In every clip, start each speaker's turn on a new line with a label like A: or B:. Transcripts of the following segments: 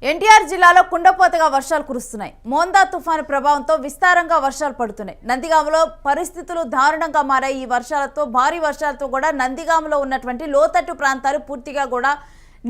A: ఎన్టీఆర్ జిల్లాలో కుండపోతగా వర్షాలు కురుస్తున్నాయి. మోందా తుఫాను ప్రభావంతో విస్తారంగా వర్షాలు పడుతున్నాయి. నందిగామలో పరిస్థితులు దారుణంగా మారాయి. ఈ వర్షాలతో భారీ వర్షాలతో కూడా నందిగామలో ఉన్నటువంటి లోతట్టు ప్రాంతాలు పూర్తిగా కూడా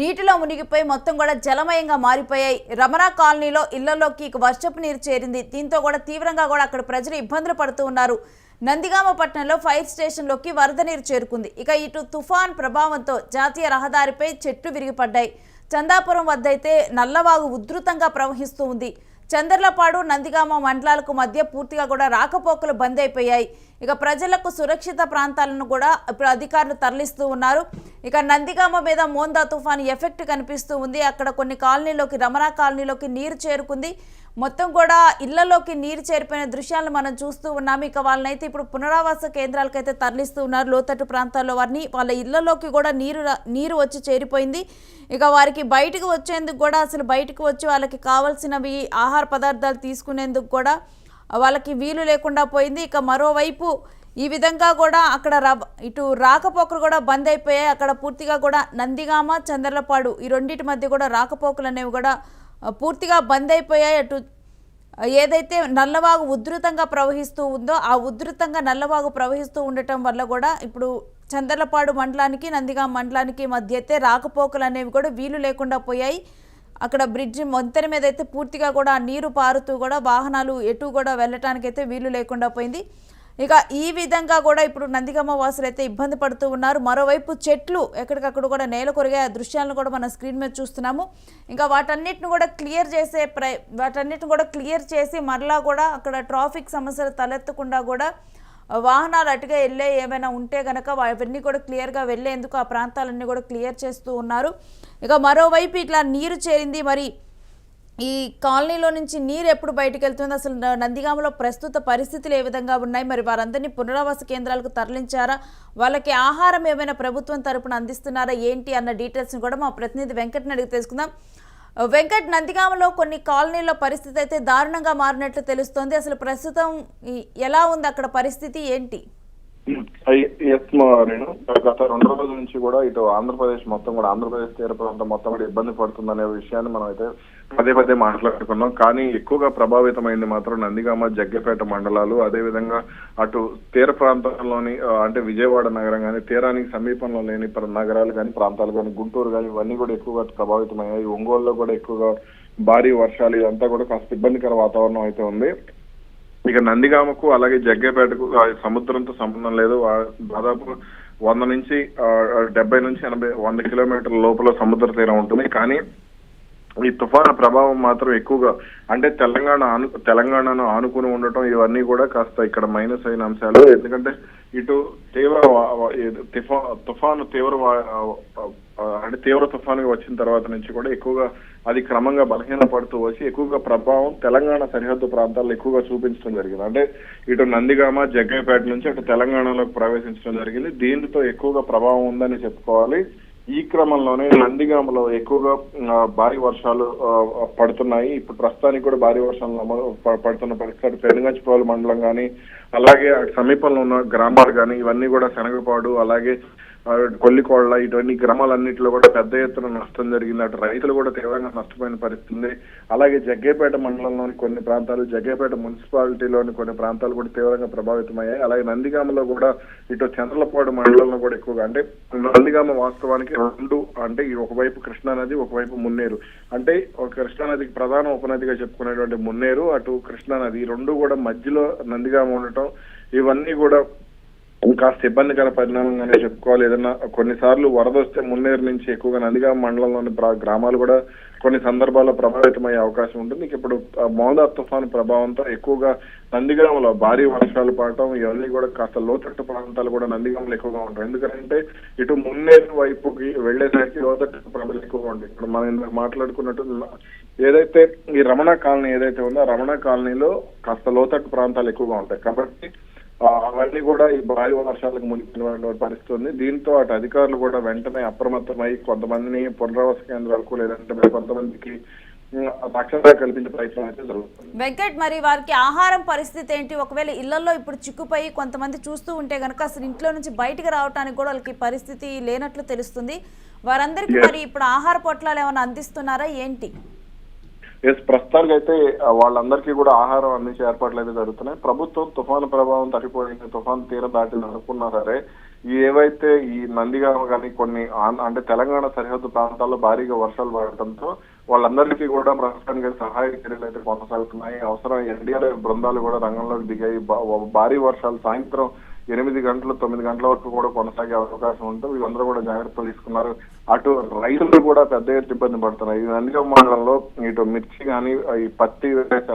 A: నీటిలో మునిగిపోయి మొత్తం కూడా జలమయంగా మారిపోయాయి. రమణ కాలనీలో ఇళ్లలోకి వర్షపు నీరు చేరింది. దీంతో కూడా తీవ్రంగా కూడా అక్కడ ప్రజలు ఇబ్బందులు పడుతూ ఉన్నారు. నందిగామ పట్టణంలో ఫైర్ స్టేషన్లోకి వరద నీరు చేరుకుంది. ఇక ఇటు తుఫాన్ ప్రభావంతో జాతీయ రహదారిపై చెట్లు విరిగిపడ్డాయి. చందాపురం వద్ద అయితే నల్లవాగు ఉధృతంగా ప్రవహిస్తూ ఉంది. చందర్లపాడు నందిగామ మండలాలకు మధ్య పూర్తిగా కూడా రాకపోకలు బంద్ అయిపోయాయి. ఇక ప్రజలకు సురక్షిత ప్రాంతాలను కూడా ఇప్పుడు అధికారులు తరలిస్తూ ఉన్నారు. ఇక నందిగామ మీద మోందా తుఫాను ఎఫెక్ట్ కనిపిస్తూ ఉంది. అక్కడ కొన్ని కాలనీలోకి రమణ కాలనీలోకి నీరు చేరుకుంది. మొత్తం కూడా ఇళ్లలోకి నీరు చేరిపోయిన దృశ్యాలను మనం చూస్తూ ఉన్నాము. ఇక వాళ్ళనైతే ఇప్పుడు పునరావాస కేంద్రాలకైతే తరలిస్తూ ఉన్నారు. లోతట్టు ప్రాంతాల్లో వారిని వాళ్ళ ఇళ్లలోకి కూడా నీరు వచ్చి చేరిపోయింది. ఇక వారికి బయటకు వచ్చేందుకు కూడా అసలు బయటకు వచ్చి వాళ్ళకి కావాల్సినవి ఆహార పదార్థాలు తీసుకునేందుకు కూడా వాళ్ళకి వీలు లేకుండా పోయింది. ఇక మరోవైపు ఈ విధంగా కూడా అక్కడ ఇటు రాకపోకలు కూడా బంద్ అయిపోయాయి. అక్కడ పూర్తిగా కూడా నందిగామ చందర్లపాడు ఈ రెండింటి మధ్య కూడా రాకపోకలు అనేవి కూడా పూర్తిగా బంద్ అయిపోయాయి. అటు ఏదైతే నల్లవాగు ఉధృతంగా ప్రవహిస్తూ ఉందో ఆ ఉధృతంగా నల్లవాగు ప్రవహిస్తూ ఉండటం వల్ల కూడా ఇప్పుడు చందర్లపాడు మండలానికి నందిగామ మండలానికి మధ్య అయితే రాకపోకలు అనేవి కూడా వీలు లేకుండా పోయాయి. అక్కడ బ్రిడ్జి వంతెన మీద అయితే పూర్తిగా కూడా నీరు పారుతూ కూడా వాహనాలు ఎటు కూడా వెళ్ళటానికైతే వీలు లేకుండా పోయింది. ఇక ఈ విధంగా కూడా ఇప్పుడు నందిగామ వాసులు అయితే ఇబ్బంది పడుతూ ఉన్నారు. మరోవైపు చెట్లు ఎక్కడికక్కడ కూడా నేల కొరిగే దృశ్యాలను కూడా మన స్క్రీన్ మీద చూస్తున్నాము. ఇంకా వాటన్నిటిని కూడా క్లియర్ చేసి మరలా కూడా అక్కడ ట్రాఫిక్ సమస్యలు తలెత్తకుండా కూడా వాహనాలు అటుగా వెళ్ళే ఏమైనా ఉంటే కనుక అవన్నీ కూడా క్లియర్గా వెళ్ళేందుకు ఆ ప్రాంతాలన్నీ కూడా క్లియర్ చేస్తూ ఉన్నారు. ఇక మరోవైపు ఇట్లా నీరు చేరింది. మరి ఈ కాలనీలో నుంచి నీరు ఎప్పుడు బయటకు వెళ్తుంది, అసలు నందిగామలో ప్రస్తుత పరిస్థితులు ఏ విధంగా ఉన్నాయి, మరి వారందరినీ పునరావాస కేంద్రాలకు తరలించారా, వాళ్ళకి ఆహారం ఏమైనా ప్రభుత్వం తరపున అందిస్తున్నారా ఏంటి అన్న డీటెయిల్స్ని కూడా మా ప్రతినిధి వెంకట్ని అడిగి తెలుసుకుందాం. వెంకట్, నందిగామలో కొన్ని కాలనీల పరిస్థితి అయితే దారుణంగా మారినట్లు తెలుస్తోంది. అసలు ప్రస్తుతం ఎలా ఉంది అక్కడ పరిస్థితి ఏంటి?
B: గత 2 రోజుల నుంచి కూడా ఇటు ఆంధ్రప్రదేశ్ మొత్తం కూడా ఆంధ్రప్రదేశ్ తీర ప్రాంతం మొత్తం కూడా ఇబ్బంది పడుతుందనే విషయాన్ని మనం అయితే పదే మాట్లాడుకున్నాం. కానీ ఎక్కువగా ప్రభావితమైంది మాత్రం నందిగామ, జగ్గపేట మండలాలు, అదే విధంగా అటు తీర ప్రాంతాల్లోని అంటే విజయవాడ నగరం కానీ, తీరానికి సమీపంలో లేని నగరాలు కానీ, ప్రాంతాలు కానీ, గుంటూరు కానీ ఇవన్నీ కూడా ఎక్కువగా ప్రభావితమయ్యాయి. ఒంగోలులో కూడా ఎక్కువగా భారీ వర్షాలు, ఇదంతా కూడా కాస్త ఇబ్బందికర వాతావరణం అయితే ఉంది. ఇక నందిగామకు అలాగే జగ్గపేటకు సముద్రంతో సంబంధం లేదు. దాదాపు 100 నుంచి 70 నుంచి 80 100 కిలోమీటర్ల లోపల సముద్ర తీరం ఉంటుంది. కానీ ఈ తుఫాను ప్రభావం మాత్రం ఎక్కువగా అంటే తెలంగాణను ఆనుకుని ఉండటం ఇవన్నీ కూడా కాస్త ఇక్కడ మైనస్ అయిన అంశాలు. ఎందుకంటే ఇటు తుఫాను తీవ్ర తుఫానుగా వచ్చిన తర్వాత నుంచి కూడా ఎక్కువగా అది క్రమంగా బలహీన పడుతూ వచ్చి ఎక్కువగా ప్రభావం తెలంగాణ సరిహద్దు ప్రాంతాల్లో ఎక్కువగా చూపించడం జరిగింది. అంటే ఇటు నందిగామ, జగ్గపేట నుంచి అటు తెలంగాణలోకి ప్రవేశించడం జరిగింది. దీనితో ఎక్కువగా ప్రభావం ఉందని చెప్పుకోవాలి. ఈ క్రమంలోనే నందిగామలో ఎక్కువగా భారీ వర్షాలు పడుతున్నాయి. ఇప్పుడు ప్రస్తుతానికి కూడా భారీ వర్షాలు పడుతున్న పరిస్థితి పెనుగంచిప్రోలు మండలం కానీ, అలాగే సమీపంలో ఉన్న గ్రామాలు కానీ ఇవన్నీ కూడా శనగపాడు, అలాగే కొల్లికోళ్ల ఇటువంటి గ్రామాలన్నింటిలో కూడా పెద్ద ఎత్తున నష్టం జరిగింది. అటు రైతులు కూడా తీవ్రంగా నష్టపోయిన పరిస్థితి. అలాగే జగ్గపేట మండలంలోని కొన్ని ప్రాంతాలు, జగ్గపేట మున్సిపాలిటీలోని కొన్ని ప్రాంతాలు కూడా తీవ్రంగా ప్రభావితమయ్యాయి. అలాగే నందిగామలో కూడా ఇటు చంద్రలపాడు మండలంలో కూడా ఎక్కువగా అంటే నందిగామ వాస్తవానికి 2 అంటే ఒకవైపు కృష్ణానది, ఒకవైపు మున్నేరు. అంటే కృష్ణానదికి ప్రధాన ఉపనదిగా చెప్పుకునేటువంటి మున్నేరు, అటు కృష్ణానది, ఈ 2 కూడా మధ్యలో నందిగామ ఉండటం ఇవన్నీ కూడా కాస్త ఇబ్బందికర పరిణామంగానే చెప్పుకోవాలి. ఏదన్నా కొన్నిసార్లు వరద వస్తే మున్నేరు నుంచి ఎక్కువగా నందిగామ మండలంలోని గ్రామాలు కూడా కొన్ని సందర్భాల్లో ప్రభావితమయ్యే అవకాశం ఉంటుంది. ఇప్పుడు మోందా తుఫాను ప్రభావంతో ఎక్కువగా నందిగామలో భారీ వర్షాలు పడటం ఇవన్నీ కూడా కాస్త లోతట్టు ప్రాంతాలు కూడా నందిగామలో ఎక్కువగా ఉంటాయి. ఎందుకంటే ఇటు మున్నేరు వైపుకి వెళ్లేసరికి లోతట్టు ప్రాంతాలు ఎక్కువగా ఉంటాయి. ఇప్పుడు మనం ఇందాక మాట్లాడుకున్నట్టు ఏదైతే ఈ రమణ కాలనీ ఏదైతే ఉందో ఆ రమణ కాలనీలో కాస్త లోతట్టు ప్రాంతాలు ఎక్కువగా ఉంటాయి. కాబట్టి అవన్నీ కూడా ఈ భారీ వర్షాలకు మునిగిన పరిస్థితి ఉంది. దీంతో అటు అధికారులు కూడా వెంటనే అప్రమత్తమై కొంతమందిని పునరావాస కేంద్రాలకు లేదంటే కొంతమందికి రక్షణ కల్పించే ప్రయత్నం అయితే జరుగుతుంది.
A: వెంకట్, మరి వారికి ఆహారం పరిస్థితి ఏంటి? ఒకవేళ ఇళ్లలో ఇప్పుడు చిక్కుపోయి కొంతమంది చూస్తూ ఉంటే కనుక అసలు ఇంట్లో నుంచి బయటకు రావడానికి కూడా వాళ్ళకి పరిస్థితి లేనట్లు తెలుస్తుంది. వారందరికీ మరి ఇప్పుడు ఆహార పొట్లాలు ఏమైనా అందిస్తున్నారా ఏంటి?
B: ప్రస్తుతానికి అయితే వాళ్ళందరికీ కూడా ఆహారం అందించే ఏర్పాట్లు అయితే జరుగుతున్నాయి. ప్రభుత్వం తుఫాను ప్రభావం తగ్గిపోయింది, తుఫాను తీరం దాటింది అనుకున్నా సరే ఏవైతే ఈ నందిగామ కానీ కొన్ని అంటే తెలంగాణ సరిహద్దు ప్రాంతాల్లో భారీగా వర్షాలు పడటంతో వాళ్ళందరికీ కూడా ప్రస్తుతానికి సహాయక చర్యలు అయితే కొనసాగుతున్నాయి. అవసరం ఎన్డీఆర్ఎఫ్ బృందాలు కూడా రంగంలోకి దిగాయి. భారీ వర్షాలు సాయంత్రం 8 గంటలు 9 గంటల వరకు కూడా కొనసాగే అవకాశం ఉంటుంది. వీళ్ళందరూ కూడా జాగ్రత్తలు తీసుకున్నారు. అటు రైతులు కూడా పెద్ద ఎత్తున ఇబ్బంది పడుతున్నారు. ఈ నందిగామ మండలంలో ఇటు మిర్చి కానీ ఈ పత్తి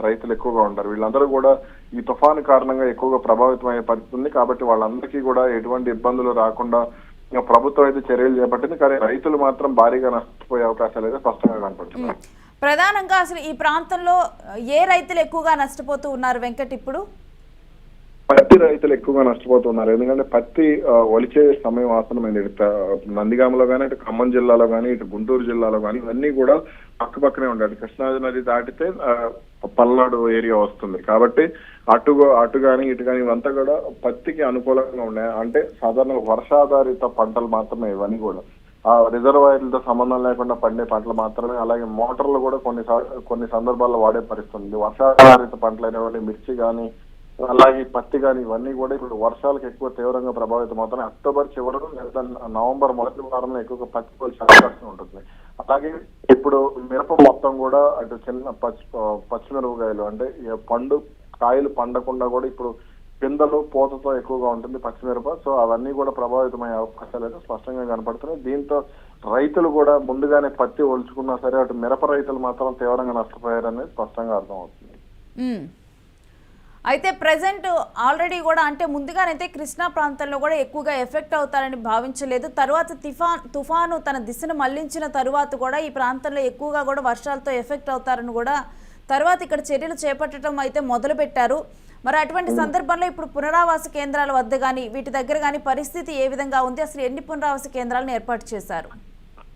B: రైతులు ఎక్కువగా ఉంటారు. వీళ్ళందరూ కూడా ఈ తుఫాను కారణంగా ఎక్కువగా ప్రభావితమయ్యే పరిస్థితి ఉంది. కాబట్టి వాళ్ళందరికీ కూడా ఎటువంటి ఇబ్బందులు రాకుండా ప్రభుత్వం అయితే చర్యలు చేపట్టింది. కానీ రైతులు మాత్రం భారీగా నష్టపోయే అవకాశాలు అయితే స్పష్టంగా కనపడుతున్నాయి.
A: ప్రధానంగా అసలు ఈ ప్రాంతంలో ఏ రైతులు ఎక్కువగా నష్టపోతూ ఉన్నారు వెంకట్? ఇప్పుడు
B: పత్తి రైతులు ఎక్కువగా నష్టపోతున్నారు. ఎందుకంటే పత్తి ఒలిచే సమయం ఆసనమైంది. ఇటు నందిగామలో కానీ, ఇటు ఖమ్మం జిల్లాలో కానీ, ఇటు గుంటూరు జిల్లాలో కానీ ఇవన్నీ కూడా పక్కనే ఉంటాయి. కృష్ణా నది దాటితే పల్నాడు ఏరియా వస్తుంది. కాబట్టి అటు కానీ ఇటు కానీ ఇవంతా కూడా పత్తికి అనుకూలంగా ఉన్నాయి. అంటే సాధారణ వర్షాధారిత పంటలు మాత్రమే ఇవన్నీ కూడా. ఆ రిజర్వాయర్లతో సంబంధం లేకుండా పండే పంటలు మాత్రమే. అలాగే మోటార్లు కూడా కొన్ని సందర్భాల్లో వాడే పరిస్థితి ఉంది. వర్షాధారిత పంటలు అనేవి మిర్చి కానీ అలాగే పత్తి కానీ ఇవన్నీ కూడా ఇప్పుడు వర్షాలకు ఎక్కువ తీవ్రంగా ప్రభావితం అవుతున్నాయి. అక్టోబర్ చివరకు లేదా నవంబర్ మొదటి వారంలో ఎక్కువగా పత్తి కోల్చే అవకాశం ఉంటుంది. అలాగే ఇప్పుడు మిరప మొత్తం కూడా అటు చిన్న పచ్చిమిరపకాయలు అంటే కాయలు పండకుండా కూడా ఇప్పుడు పిందలు పూతతో ఎక్కువగా ఉంటుంది పచ్చిమిరప. సో అవన్నీ కూడా ప్రభావితమయ్యే అవకాశాలు అయితే స్పష్టంగా కనపడుతున్నాయి. దీంతో రైతులు కూడా ముందుగానే పత్తి ఒలుచుకున్నా సరే అటు మిరప రైతులు మాత్రం తీవ్రంగా నష్టపోయారనేది స్పష్టంగా అర్థమవుతుంది.
A: అయితే ప్రజెంట్ ఆల్రెడీ కూడా అంటే ముందుగానైతే కృష్ణా ప్రాంతంలో కూడా ఎక్కువగా ఎఫెక్ట్ అవుతారని భావించలేదు. తర్వాత తుఫాను తన దిశను మళ్లించిన తరువాత కూడా ఈ ప్రాంతంలో ఎక్కువగా కూడా వర్షాలతో ఎఫెక్ట్ అవుతారని కూడా తర్వాత ఇక్కడ చర్యలు చేపట్టడం అయితే మొదలుపెట్టారు. మరి అటువంటి సందర్భంలో ఇప్పుడు పునరావాస కేంద్రాల వద్ద కానీ వీటి దగ్గర కానీ పరిస్థితి ఏ విధంగా ఉంది? అసలు ఎన్ని పునరావాస కేంద్రాలను ఏర్పాటు చేశారు?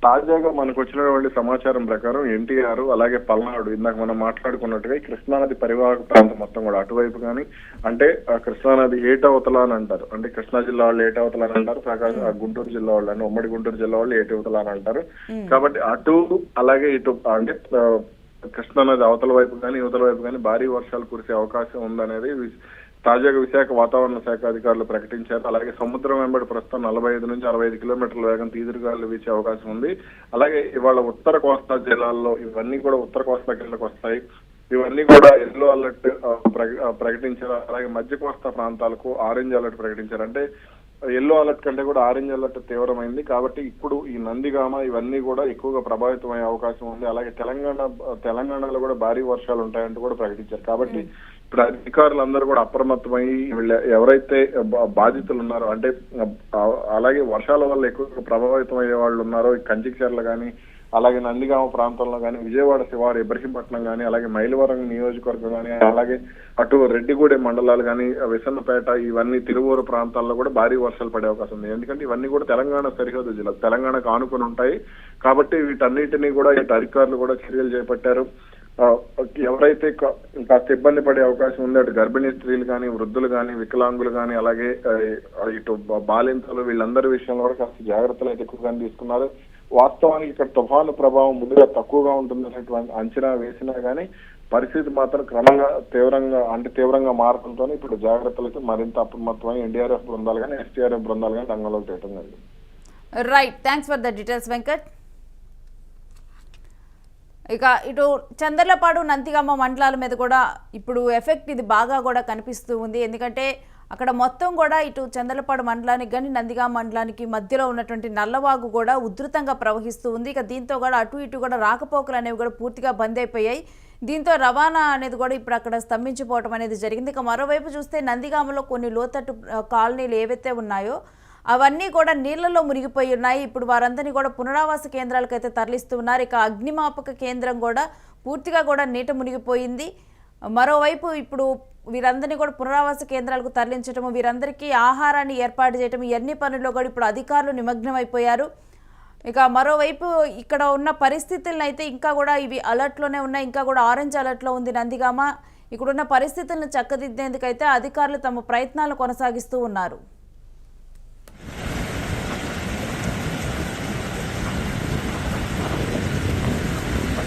B: తాజాగా మనకు వచ్చినటువంటి సమాచారం ప్రకారం ఎన్టీఆర్ అలాగే పల్నాడు ఇందాక మనం మాట్లాడుకున్నట్టుగా కృష్ణానది పరివాహక ప్రాంతం మొత్తం కూడా అటువైపు కానీ అంటే కృష్ణానది ఏటవతల అని అంటారు. అంటే కృష్ణా జిల్లా వాళ్ళు ఏటవతల అని అంటారు, గుంటూరు జిల్లా వాళ్ళు అంటే ఉమ్మడి గుంటూరు జిల్లా వాళ్ళు ఏటవతల అని అంటారు. కాబట్టి అటు అలాగే ఇటు అంటే కృష్ణానది అవతల వైపు కానీ యువతల వైపు కానీ భారీ వర్షాలు కురిసే అవకాశం ఉందనేది తాజాగా విశాఖ వాతావరణ శాఖ అధికారులు ప్రకటించారు. అలాగే సముద్రం వెంబడి ప్రస్తుతం 45 నుంచి 65 కిలోమీటర్ల వేగం ఈదురుగాలు వీచే అవకాశం ఉంది. అలాగే ఇవాళ ఉత్తర కోస్తా జిల్లాల్లో ఇవన్నీ కూడా ఉత్తర కోస్తా కిందకు వస్తాయి. ఇవన్నీ కూడా ఎల్లో అలర్ట్ ప్రకటించారు. అలాగే మధ్య కోస్తా ప్రాంతాలకు ఆరెంజ్ అలర్ట్ ప్రకటించారు. అంటే ఎల్లో అలర్ట్ కంటే కూడా ఆరెంజ్ అలర్ట్ తీవ్రమైంది. కాబట్టి ఇప్పుడు ఈ నందిగామ ఇవన్నీ కూడా ఎక్కువగా ప్రభావితమయ్యే అవకాశం ఉంది. అలాగే తెలంగాణలో కూడా భారీ వర్షాలు ఉంటాయంటూ కూడా ప్రకటించారు. కాబట్టి ఇప్పుడు అధికారులందరూ కూడా అప్రమత్తమై ఎవరైతే బాధితులు ఉన్నారో అంటే అలాగే వర్షాల వల్ల ఎక్కువగా ప్రభావితం అయ్యే వాళ్ళు ఉన్నారో కంచికచర్ల కానీ అలాగే నందిగామ ప్రాంతంలో కానీ విజయవాడ శివారు ఇబ్రహీంపట్నం కానీ అలాగే మైలవరం నియోజకవర్గం కానీ అలాగే అటు రెడ్డిగూడెం మండలాలు కానీ విసన్నపేట ఇవన్నీ తిరువూరు ప్రాంతాల్లో కూడా భారీ వర్షాలు పడే అవకాశం ఉంది. ఎందుకంటే ఇవన్నీ కూడా తెలంగాణ సరిహద్దు జిల్లా తెలంగాణకు ఆనుకుని ఉంటాయి. కాబట్టి వీటన్నిటినీ కూడా ఇటు అధికారులు కూడా చర్యలు చేపట్టారు. ఎవరైతే కాస్త ఇబ్బంది పడే అవకాశం ఉంది అటు గర్భిణీ స్త్రీలు కానీ వృద్ధులు కానీ వికలాంగులు కానీ అలాగే ఇటు బాలింతలు వీళ్ళందరి విషయంలో కూడా కాస్త జాగ్రత్తలు అయితే ఎక్కువగానే తీసుకున్నారు. వాస్తవానికి ఇక్కడ తుఫాను ప్రభావం ముందుగా తక్కువగా ఉంటుందనేటువంటి అంచనా వేసినా కానీ పరిస్థితి మాత్రం క్రమంగా తీవ్రంగా మారడంతో ఇప్పుడు జాగ్రత్తలు అయితే మరింత అప్రమత్తమై ఎన్డీఆర్ఎఫ్ బృందాలు కానీ ఎస్టీఆర్ఎఫ్ బృందాలు కానీ రంగంలోకి చేయడం జరిగింది.
A: Right, thanks for the details Venkat. ఇక ఇటు చంద్రలపాడు నందిగామ మండలాల మీద కూడా ఇప్పుడు ఎఫెక్ట్ ఇది బాగా కూడా కనిపిస్తూ ఉంది. ఎందుకంటే అక్కడ మొత్తం కూడా ఇటు చంద్రలపాడు మండలానికి కానీ నందిగామ మండలానికి మధ్యలో ఉన్నటువంటి నల్లవాగు కూడా ఉధృతంగా ప్రవహిస్తూ ఉంది. ఇక దీంతో కూడా అటు ఇటు కూడా రాకపోకలు అనేవి కూడా పూర్తిగా బంద్ అయిపోయాయి. దీంతో రవాణా అనేది కూడా ఇప్పుడు అక్కడ స్తంభించిపోవడం అనేది జరిగింది. ఇక మరోవైపు చూస్తే నందిగామలో కొన్ని లోతట్టు కాలనీలు ఏవైతే ఉన్నాయో అవన్నీ కూడా నీళ్లలో మునిగిపోయి ఉన్నాయి. ఇప్పుడు వారందరినీ కూడా పునరావాస కేంద్రాలకు అయితే తరలిస్తూ ఉన్నారు. ఇక అగ్నిమాపక కేంద్రం కూడా పూర్తిగా కూడా నీట మునిగిపోయింది. మరోవైపు ఇప్పుడు వీరందరినీ కూడా పునరావాస కేంద్రాలకు తరలించడము, వీరందరికీ ఆహారాన్ని ఏర్పాటు చేయడం, ఇవన్నీ పనుల్లో కూడా ఇప్పుడు అధికారులు నిమగ్నం అయిపోయారు. ఇక మరోవైపు ఇక్కడ ఉన్న పరిస్థితులను అయితే ఇంకా కూడా ఇవి అలర్ట్లోనే ఉన్నాయి. ఇంకా కూడా ఆరెంజ్ అలర్ట్లో ఉంది నందిగామ. ఇక్కడున్న పరిస్థితులను చక్కదిద్దేందుకైతే అధికారులు తమ ప్రయత్నాలు కొనసాగిస్తూ ఉన్నారు.